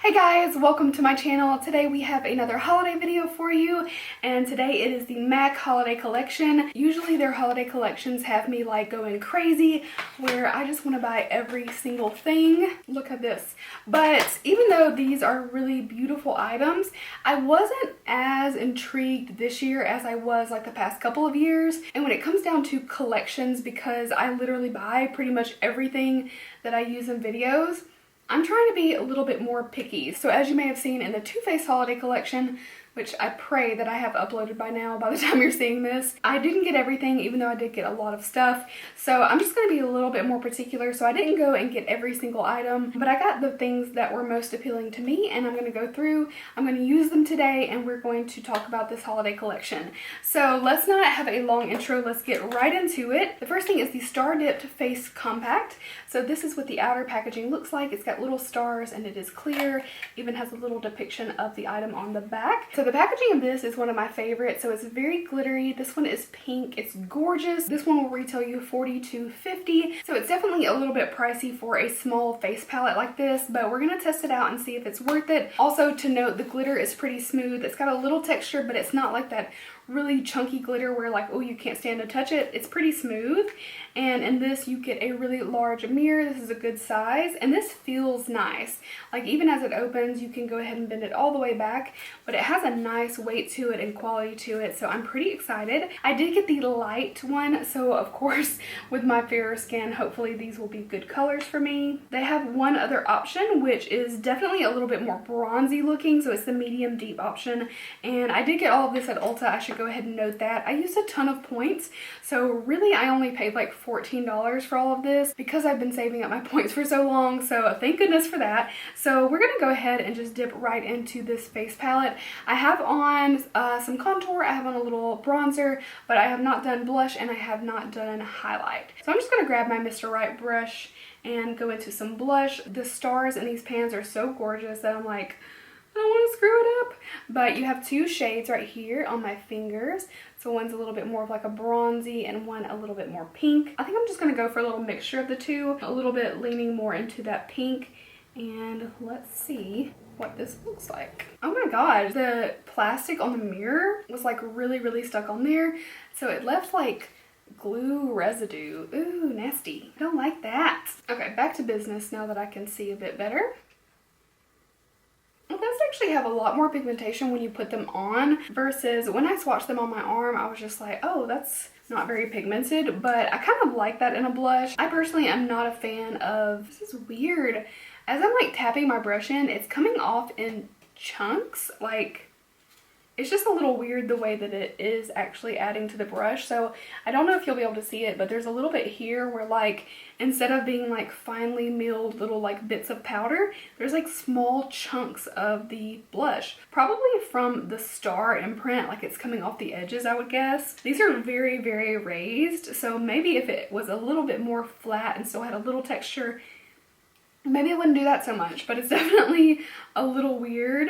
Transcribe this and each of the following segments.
Hey guys, welcome to my channel. Today we have another holiday video for you, and today it is the MAC holiday collection. Usually their holiday collections have me like going crazy where I just want to buy every single thing. Look at this. But even though these are really beautiful items, I wasn't as intrigued this year as I was like the past couple of years. And when it comes down to collections, because I literally buy pretty much everything that I use in videos, I'm trying to be a little bit more picky. So as you may have seen in the Too Faced holiday collection, which I pray that I have uploaded by now by the time you're seeing this, I didn't get everything, even though I did get a lot of stuff. So I'm just going to be a little bit more particular. So I didn't go and get every single item, but I got the things that were most appealing to me, and I'm going to go through, I'm going to use them today, and we're going to talk about this holiday collection. So let's not have a long intro, let's get right into it. The first thing is the Star Dipped Face Compact. So this is what the outer packaging looks like. It's got little stars and it is clear, even has a little depiction of the item on the back. So the packaging of this is one of my favorites. So it's very glittery. This one is pink. It's gorgeous. This one will retail you $40 to $50. So it's definitely a little bit pricey for a small face palette like this, but we're going to test it out and see if it's worth it. Also to note, the glitter is pretty smooth. It's got a little texture, but it's not like that really chunky glitter where like, oh, you can't stand to touch it. It's pretty smooth. And in this you get a really large mirror. This is a good size, and this feels nice. Like even as it opens, you can go ahead and bend it all the way back, but it has a nice weight to it and quality to it, so I'm pretty excited. I did get the light one, so of course with my fairer skin, hopefully these will be good colors for me. They have one other option, which is definitely a little bit more bronzy looking, so it's the medium deep option, and I did get all of this at Ulta. I should go ahead and note that. I used a ton of points, so really I only paid like $14 for all of this because I've been saving up my points for so long, so thank goodness for that. So we're gonna go ahead and just dip right into this face palette. I have on some contour, I have on a little bronzer, but I have not done blush and I have not done highlight. So I'm just gonna grab my Mr. Right brush and go into some blush. The stars in these pans are so gorgeous that I'm like, I don't want to screw it up. But you have two shades right here on my fingers. So one's a little bit more of like a bronzy and one a little bit more pink. I think I'm just going to go for a little mixture of the two. A little bit leaning more into that pink. And let's see what this looks like. Oh my god, the plastic on the mirror was like really stuck on there. So it left like glue residue. Ooh, nasty. I don't like that. Okay, back to business now that I can see a bit better. Well, those actually have a lot more pigmentation when you put them on versus when I swatched them on my arm. I was just like, oh, that's not very pigmented, but I kind of like that in a blush. I personally am not a fan of, this is weird. As I'm like tapping my brush in, it's coming off in chunks. Like, it's just a little weird the way that it is actually adding to the brush. So I don't know if you'll be able to see it, but there's a little bit here where like, instead of being like finely milled little like bits of powder, there's like small chunks of the blush. Probably from the star imprint, like it's coming off the edges, I would guess. These are very raised, so maybe if it was a little bit more flat and still had a little texture, maybe it wouldn't do that so much, but it's definitely a little weird.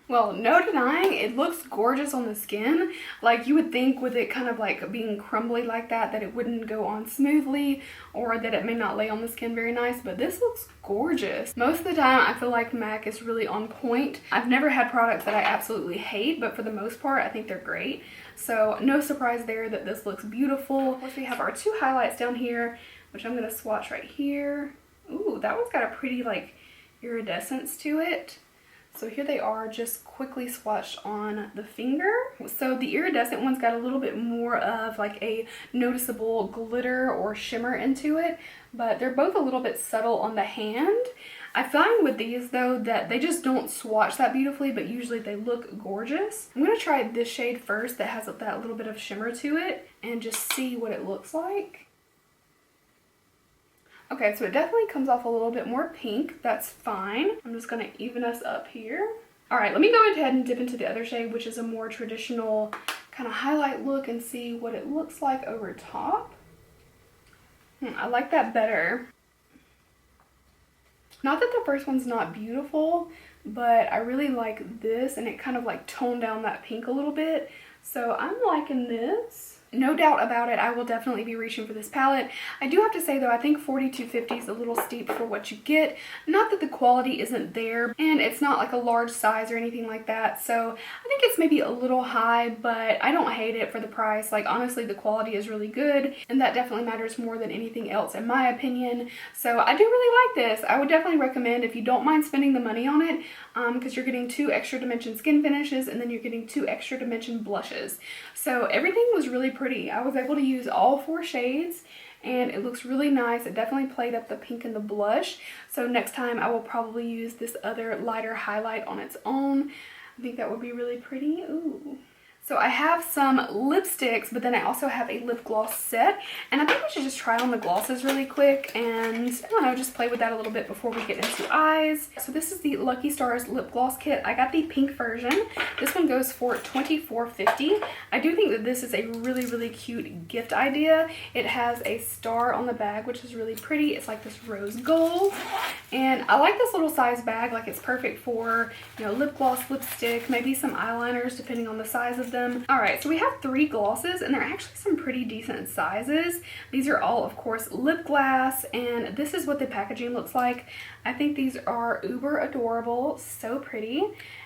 Well, no denying, it looks gorgeous on the skin. Like you would think with it kind of like being crumbly like that it wouldn't go on smoothly or that it may not lay on the skin very nice, but this looks gorgeous. Most of the time I feel like MAC is really on point. I've never had products that I absolutely hate, but for the most part I think they're great. So no surprise there that this looks beautiful. Of course we have our two highlights down here, which I'm going to swatch right here. Ooh, that one's got a pretty like iridescence to it. So here they are, just quickly swatched on the finger. So the iridescent one's got a little bit more of like a noticeable glitter or shimmer into it, but they're both a little bit subtle on the hand. I find with these though that they just don't swatch that beautifully, but usually they look gorgeous. I'm gonna try this shade first that has that little bit of shimmer to it and just see what it looks like. Okay, so it definitely comes off a little bit more pink. That's fine. I'm just going to even us up here. All right, let me go ahead and dip into the other shade, which is a more traditional kind of highlight look, and see what it looks like over top. I like that better. Not that the first one's not beautiful, but I really like this, and it kind of like toned down that pink a little bit. So I'm liking this. no doubt about it, I will definitely be reaching for this palette. I do have to say though, I think $42.50 is a little steep for what you get. Not that the quality isn't there, and it's not like a large size or anything like that, so I think it's maybe a little high, but I don't hate it for the price. Like honestly, the quality is really good, and that definitely matters more than anything else in my opinion. So I do really like this. I would definitely recommend if you don't mind spending the money on it, because you're getting 2 extra dimension skin finishes and then you're getting 2 extra dimension blushes. So everything was really pretty. I was able to use all 4 shades and it looks really nice. It definitely played up the pink and the blush. So next time I will probably use this other lighter highlight on its own. I think that would be really pretty. Ooh. So I have some lipsticks, but then I also have a lip gloss set. And I think we should just try on the glosses really quick and, I don't know, just play with that a little bit before we get into eyes. So this is the Lucky Stars lip gloss kit. I got the pink version. This one goes for $24.50. I do think that this is a really, really cute gift idea. It has a star on the bag, which is really pretty. It's like this rose gold. And I like this little size bag. Like it's perfect for, you know, lip gloss, lipstick, maybe some eyeliners depending on the size of them. Alright, so we have 3 glosses and they're actually some pretty decent sizes. These are all, of course, lip glass, and this is what the packaging looks like. I think these are uber adorable, so pretty,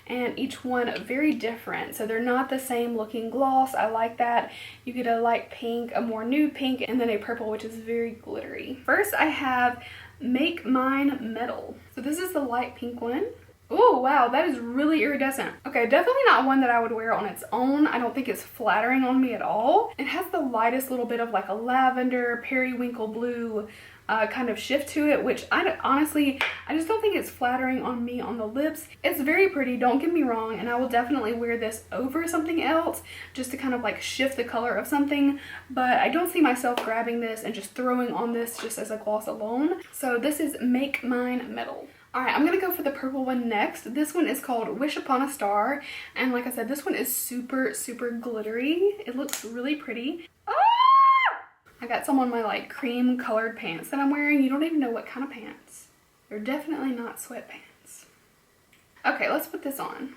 and each one very different. So they're not the same looking gloss. I like that. You get a light pink, a more nude pink, and then a purple, which is very glittery. First, I have Make Mine Metal. So this is the light pink one. Oh wow, that is really iridescent. Okay, definitely not one that I would wear on its own. I don't think it's flattering on me at all. It has the lightest little bit of like a lavender, periwinkle blue kind of shift to it, which honestly, I just don't think it's flattering on me on the lips. It's very pretty, don't get me wrong, and I will definitely wear this over something else just to kind of like shift the color of something, but I don't see myself grabbing this and just throwing on this just as a gloss alone. So this is Make Mine Metal. Alright, I'm going to go for the purple one next. This one is called Wish Upon a Star. And like I said, this one is super, super glittery. It looks really pretty. Ah! I got some on my like cream colored pants that I'm wearing. You don't even know what kind of pants. They're definitely not sweatpants. Okay, let's put this on.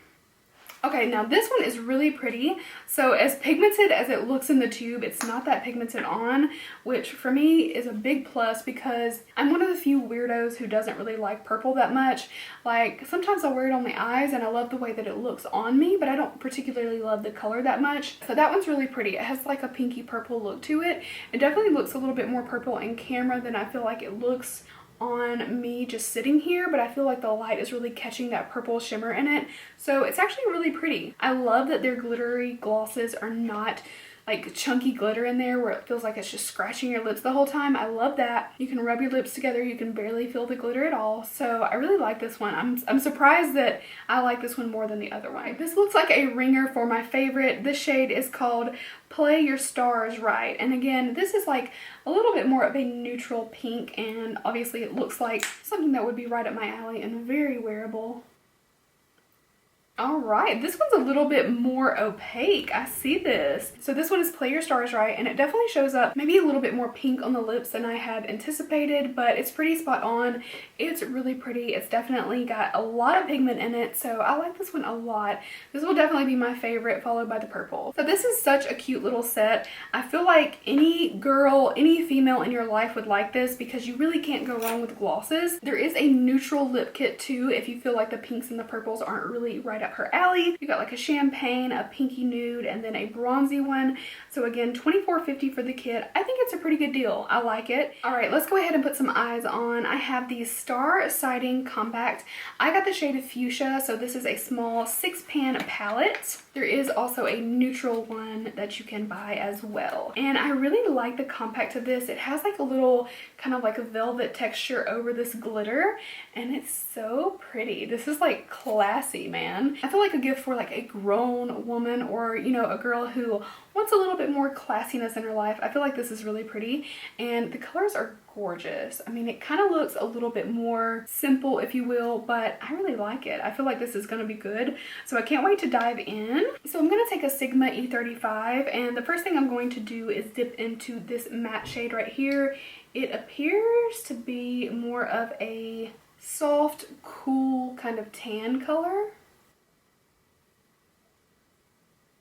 Okay, now this one is really pretty. So as pigmented as it looks in the tube, it's not that pigmented on, which for me is a big plus because I'm one of the few weirdos who doesn't really like purple that much. Like sometimes I'll wear it on my eyes and I love the way that it looks on me, but I don't particularly love the color that much. So that one's really pretty. It has like a pinky purple look to it. It definitely looks a little bit more purple in camera than I feel like it looks on me just sitting here, but I feel like the light is really catching that purple shimmer in it. So it's actually really pretty. I love that their glittery glosses are not like chunky glitter in there where it feels like it's just scratching your lips the whole time. I love that. You can rub your lips together, you can barely feel the glitter at all. So I really like this one. I'm surprised that I like this one more than the other one. This looks like a ringer for my favorite. This shade is called Play Your Stars Right. And again, this is like a little bit more of a neutral pink, and obviously it looks like something that would be right up my alley and very wearable. Alright, this one's a little bit more opaque. I see this. So this one is Play Your Stars Right, and it definitely shows up maybe a little bit more pink on the lips than I had anticipated, but it's pretty spot on. It's really pretty. It's definitely got a lot of pigment in it, so I like this one a lot. This will definitely be my favorite, followed by the purple. So this is such a cute little set. I feel like any girl, any female in your life would like this because you really can't go wrong with glosses. There is a neutral lip kit too if you feel like the pinks and the purples aren't really right up her alley. You got like a champagne, a pinky nude, and then a bronzy one. So again, $24.50 for the kit. I think it's a pretty good deal. I like it. All right, let's go ahead and put some eyes on. I have the Star Sighting Compact. I got the shade of Fuchsia, so this is a small 6-pan palette. There is also a neutral one that you can buy as well. And I really like the compact of this. It has like a little kind of like a velvet texture over this glitter, and it's so pretty. This is like classy, man. I feel like a gift for like a grown woman, or you know, a girl who wants a little bit more classiness in her life. I feel like this is really pretty, and the colors are gorgeous. I mean, it kind of looks a little bit more simple, if you will, but I really like it. I feel like this is going to be good, so I can't wait to dive in. So I'm going to take a Sigma E35, and the first thing I'm going to do is dip into this matte shade right here. It appears to be more of a soft, cool kind of tan color.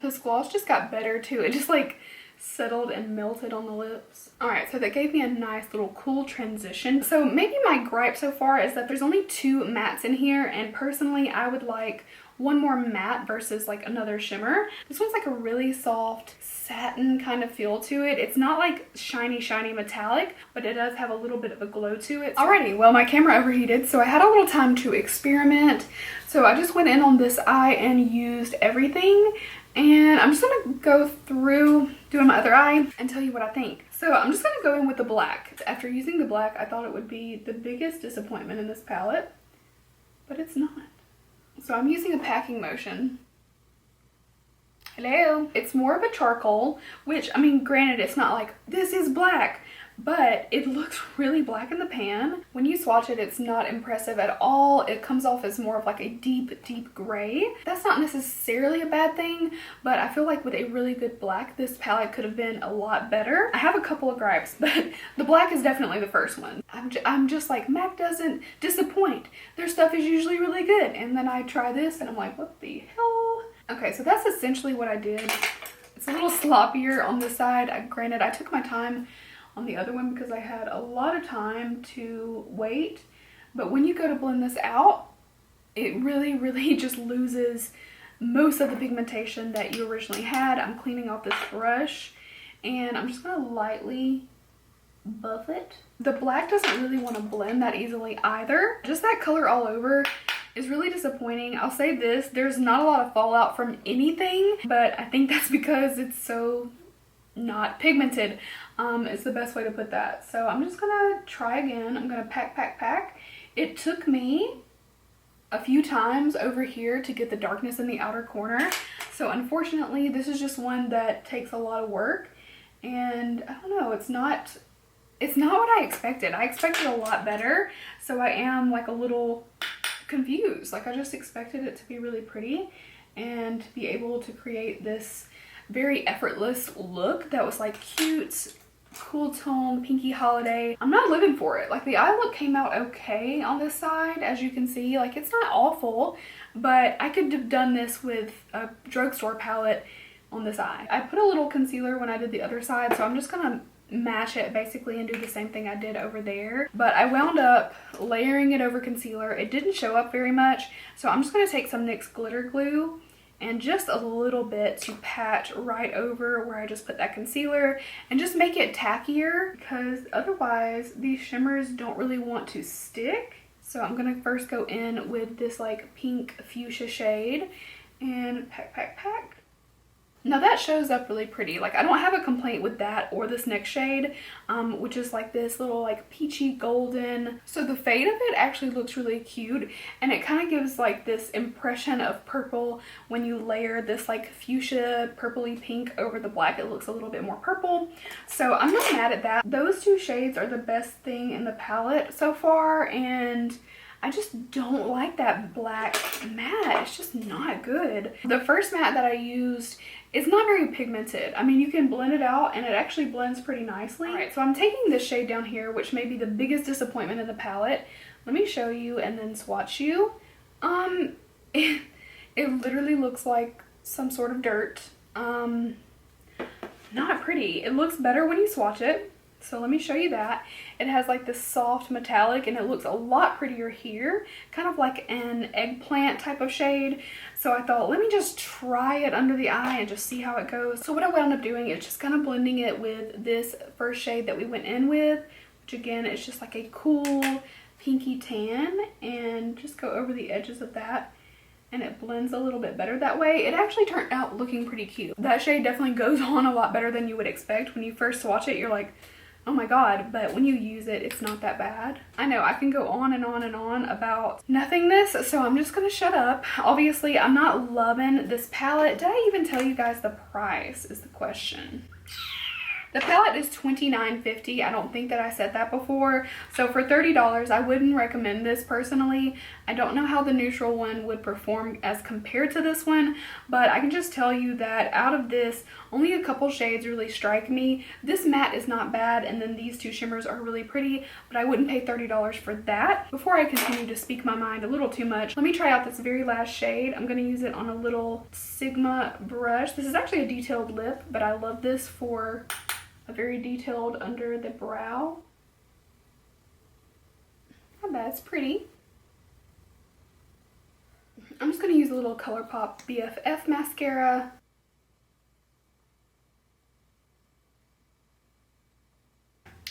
This gloss just got better too. It just like settled and melted on the lips. All right, so that gave me a nice little cool transition. So maybe my gripe so far is that there's only 2 mattes in here, and personally I would like one more matte versus like another shimmer. This one's like a really soft satin kind of feel to it. It's not like shiny metallic, but it does have a little bit of a glow to it. Alrighty, well my camera overheated, so I had a little time to experiment. So I just went in on this eye and used everything, and I'm just gonna go through doing my other eye and tell you what I think. So I'm just gonna go in with the black. After using the black, I thought it would be the biggest disappointment in this palette, but it's not. So I'm using a packing motion. Hello. It's more of a charcoal, which, I mean, granted, it's not like, this is black, but it looks really black in the pan. When you swatch it, it's not impressive at all. It comes off as more of like a deep gray. That's not necessarily a bad thing, but I feel like with a really good black, this palette could have been a lot better. I have a couple of gripes, but the black is definitely the first one. I'm just like, MAC doesn't disappoint. Their stuff is usually really good. And then I try this and I'm like, what the hell? Okay, so that's essentially what I did. It's a little sloppier on this side. Granted, I took my time on the other one because I had a lot of time to wait, but when you go to blend this out, it really just loses most of the pigmentation that you originally had. I'm cleaning off this brush and I'm just gonna lightly buff it. The black doesn't really want to blend that easily either. Just that color all over is really disappointing. I'll say this, there's not a lot of fallout from anything, but I think that's because it's so not pigmented. It's the best way to put that. So I'm just gonna try again. I'm gonna pack. It took me a few times over here to get the darkness in the outer corner. So unfortunately, this is just one that takes a lot of work, and I don't know, it's not what I expected. I expected a lot better. So I am like a little confused. Like I just expected it to be really pretty and to be able to create this very effortless look that was like cute, cool tone, pinky holiday. I'm not living for it. Like the eye look came out okay on this side, as you can see. Like it's not awful, but I could have done this with a drugstore palette on this eye. I put a little concealer when I did the other side, so I'm just gonna match it basically and do the same thing I did over there. But I wound up layering it over concealer. It didn't show up very much, so I'm just gonna take some NYX glitter glue and just a little bit to pat right over where I just put that concealer and just make it tackier, because otherwise these shimmers don't really want to stick. So I'm gonna first go in with this like pink fuchsia shade and pack. Now that shows up really pretty. Like I don't have a complaint with that or this next shade, which is like this little like peachy golden. So the fade of it actually looks really cute, and it kind of gives like this impression of purple when you layer this like fuchsia purpley pink over the black. It looks a little bit more purple. So I'm not mad at that. Those two shades are the best thing in the palette so far, and I just don't like that black matte. It's just not good. The first matte that I used is not very pigmented. I mean, you can blend it out and it actually blends pretty nicely. All right, so I'm taking this shade down here, which may be the biggest disappointment in the palette. Let me show you and then swatch you. It literally looks like some sort of dirt. Not pretty. It looks better when you swatch it. So let me show you that. It has like this soft metallic and it looks a lot prettier here, kind of like an eggplant type of shade. So I thought, let me just try it under the eye and just see how it goes. So what I wound up doing is just kind of blending it with this first shade that we went in with, which again is just like a cool pinky tan, and just go over the edges of that. And it blends a little bit better that way. It actually turned out looking pretty cute. That shade definitely goes on a lot better than you would expect. When you first swatch it, you're like, oh my god, but when you use it, it's not that bad. I know I can go on and on and on about nothingness, so I'm just gonna shut up. Obviously, I'm not loving this palette. Did I even tell you guys the price is the question? The palette is $29.50. I don't think that I said that before. So for $30, I wouldn't recommend this personally. I don't know how the neutral one would perform as compared to this one, but I can just tell you that out of this, only a couple shades really strike me. This matte is not bad, and then these two shimmers are really pretty, but I wouldn't pay $30 for that. Before I continue to speak my mind a little too much, let me try out this very last shade. I'm going to use it on a little Sigma brush. This is actually a detailed lip, but I love this for a very detailed under the brow. Not bad, it's pretty. I'm just going to use a little ColourPop BFF mascara.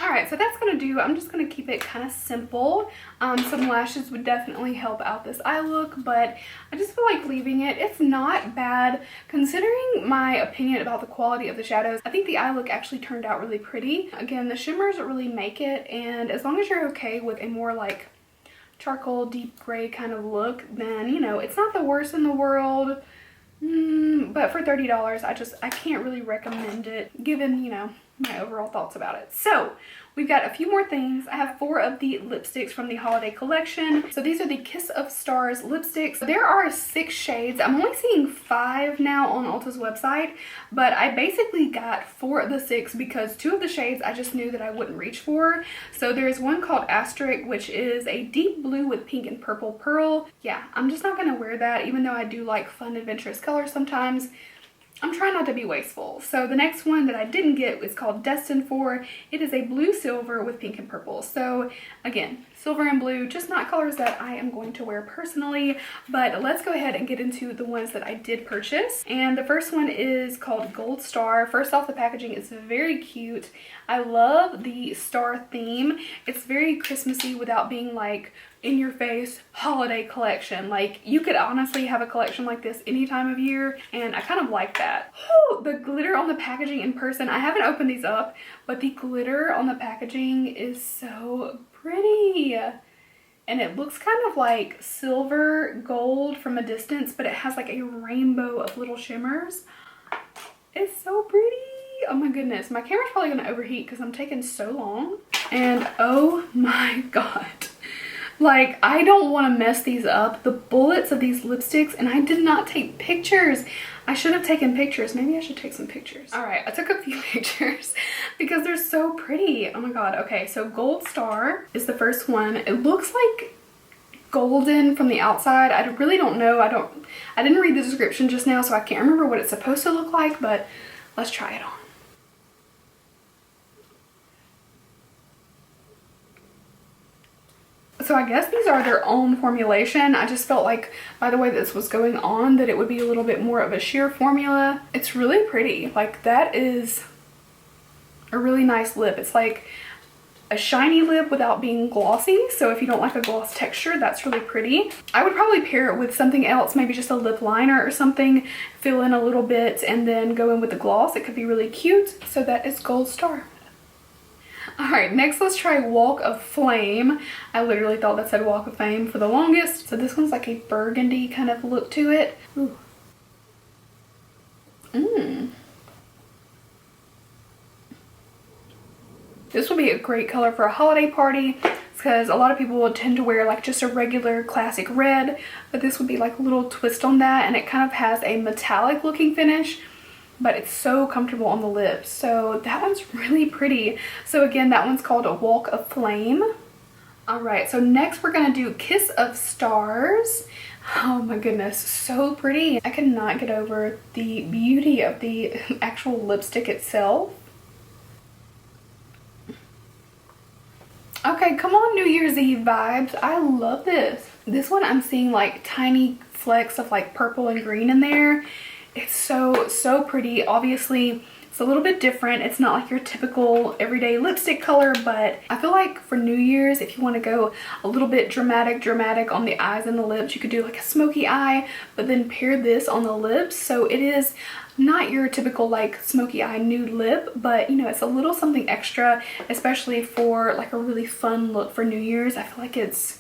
Alright, so that's going to do. I'm just going to keep it kind of simple. Some lashes would definitely help out this eye look, but I just feel like leaving it. It's not bad considering my opinion about the quality of the shadows. I think the eye look actually turned out really pretty. Again, the shimmers really make it, and as long as you're okay with a more like charcoal deep gray kind of look, then you know it's not the worst in the world. But for $30, I can't really recommend it given, you know, my overall thoughts about it. So we've got a few more things. I have 4 of the lipsticks from the holiday collection. So these are the Kiss of Stars lipsticks. There are 6 shades. I'm only seeing 5 now on Ulta's website, but I basically got 4 of the 6 because 2 of the shades I just knew that I wouldn't reach for. So there's one called Asterisk, which is a deep blue with pink and purple pearl. Yeah, I'm just not gonna wear that, even though I do like fun adventurous colors sometimes. I'm trying not to be wasteful. So the next one that I didn't get is called Destined For. It is a blue silver with pink and purple. So again, silver and blue, just not colors that I am going to wear personally. But let's go ahead and get into the ones that I did purchase. And the first one is called Gold Star. First off, the packaging is very cute. I love the star theme. It's very Christmassy without being like in your face holiday collection. Like you could honestly have a collection like this any time of year, and I kind of like that. Oh, the glitter on the packaging in person, I haven't opened these up, but the glitter on the packaging is so pretty. And it looks kind of like silver gold from a distance, but it has like a rainbow of little shimmers. It's so pretty. Oh my goodness, my camera's probably gonna overheat because I'm taking so long. And oh my god, like I don't want to mess these up. The bullets of these lipsticks, and I did not take pictures. I should have taken pictures. Maybe I should take some pictures. All right, I took a few pictures because they're so pretty. Oh my god. Okay, so Gold Star is the first one. It looks like golden from the outside. I really don't know. I didn't read the description just now, so I can't remember what it's supposed to look like, but let's try it on. So I guess these are their own formulation. I just felt like by the way this was going on that it would be a little bit more of a sheer formula. It's really pretty. Like that is a really nice lip. It's like a shiny lip without being glossy. So if you don't like a gloss texture, that's really pretty. I would probably pair it with something else, maybe just a lip liner or something, fill in a little bit and then go in with the gloss. It could be really cute. So that is Gold Star. Alright, next let's try Walk of Flame. I literally thought that said Walk of Fame for the longest. So this one's like a burgundy kind of look to it. Ooh. This would be a great color for a holiday party because a lot of people would tend to wear like just a regular classic red, but this would be like a little twist on that, and it kind of has a metallic looking finish, but it's so comfortable on the lips. So that one's really pretty. So again, that one's called a Walk of Flame. All right, so next we're gonna do Kiss of Stars. Oh my goodness, so pretty. I cannot get over the beauty of the actual lipstick itself. Okay, come on, New Year's Eve vibes. I love this. This one I'm seeing like tiny flecks of like purple and green in there. It's so pretty. Obviously, it's a little bit different. It's not like your typical everyday lipstick color, but I feel like for New Year's, if you want to go a little bit dramatic on the eyes and the lips, you could do like a smoky eye, but then pair this on the lips. So it is not your typical like smoky eye nude lip, but you know, it's a little something extra, especially for like a really fun look for New Year's. I feel like it's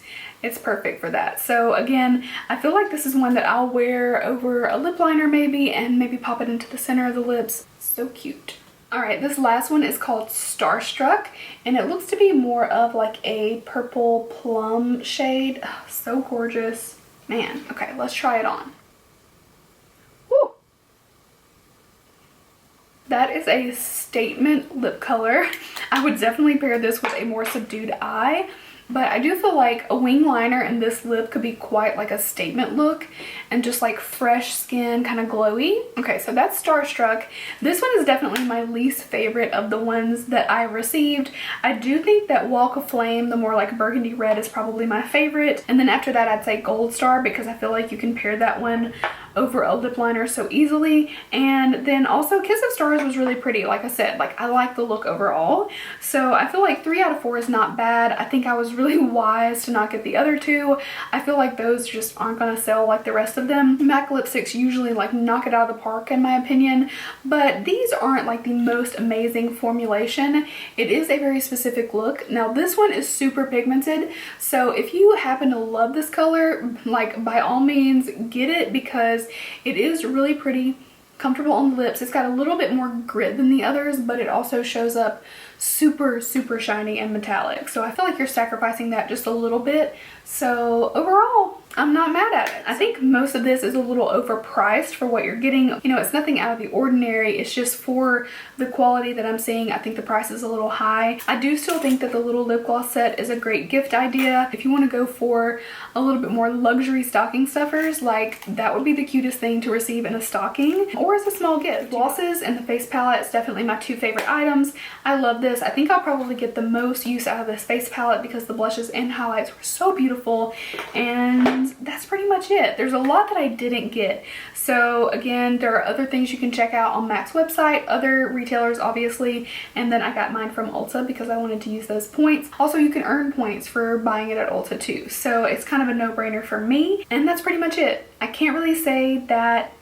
perfect for that. So again, I feel like this is one that I'll wear over a lip liner maybe, and maybe pop it into the center of the lips. So cute. All right, this last one is called Starstruck, and it looks to be more of like a purple plum shade. Oh, so gorgeous. Man, okay, let's try it on. Woo! That is a statement lip color. I would definitely pair this with a more subdued eye. But I do feel like a wing liner and this lip could be quite like a statement look and just like fresh skin, kind of glowy. Okay, so that's Starstruck. This one is definitely my least favorite of the ones that I received. I do think that Walk of Flame, the more like burgundy red, is probably my favorite. And then after that, I'd say Gold Star, because I feel like you can pair that one over a lip liner so easily. And then also Kiss of Stars was really pretty. Like I said, like I like the look overall. So I feel like 3 out of 4 is not bad. I think I was really wise to not get the other two. I feel like those just aren't gonna sell like the rest of them. MAC lipsticks usually like knock it out of the park in my opinion, but these aren't like the most amazing formulation. It is a very specific look. Now this one is super pigmented, so if you happen to love this color, like by all means get it, because it is really pretty, comfortable on the lips. It's got a little bit more grit than the others, but it also shows up super shiny and metallic. So I feel like you're sacrificing that just a little bit. So overall, I'm not mad at it. I think most of this is a little overpriced for what you're getting. You know, it's nothing out of the ordinary. It's just for the quality that I'm seeing. I think the price is a little high. I do still think that the little lip gloss set is a great gift idea. If you want to go for a little bit more luxury stocking stuffers, like that would be the cutest thing to receive in a stocking or as a small gift. Glosses and the face palette is definitely my 2 favorite items. I love this. I think I'll probably get the most use out of this face palette because the blushes and highlights were so beautiful, and that's pretty much it. There's a lot that I didn't get. So again, there are other things you can check out on MAC's website, other retailers obviously, and then I got mine from Ulta because I wanted to use those points. Also, you can earn points for buying it at Ulta too, so it's kind of a no-brainer for me, and that's pretty much it. I can't really say that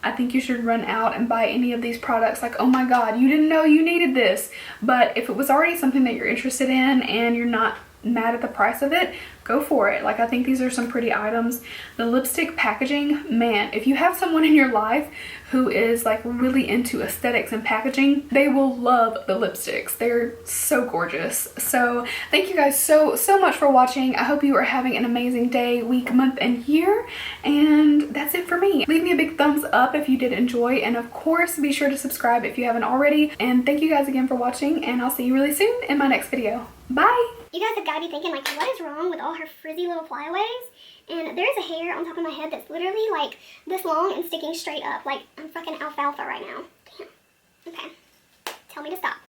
I think you should run out and buy any of these products like, oh my god, you didn't know you needed this. But if it was already something that you're interested in and you're not mad at the price of it, go for it. Like, I think these are some pretty items. The lipstick packaging, man, if you have someone in your life who is like really into aesthetics and packaging, they will love the lipsticks. They're so gorgeous. So thank you guys so much for watching. I hope you are having an amazing day, week, month, and year. And that's it for me. Leave me a big thumbs up if you did enjoy, and of course be sure to subscribe if you haven't already. And thank you guys again for watching, and I'll see you really soon in my next video. Bye! You guys have got to be thinking, like, what is wrong with all her frizzy little flyaways? And there's a hair on top of my head that's literally, like, this long and sticking straight up. Like, I'm fucking alfalfa right now. Damn. Okay. Tell me to stop.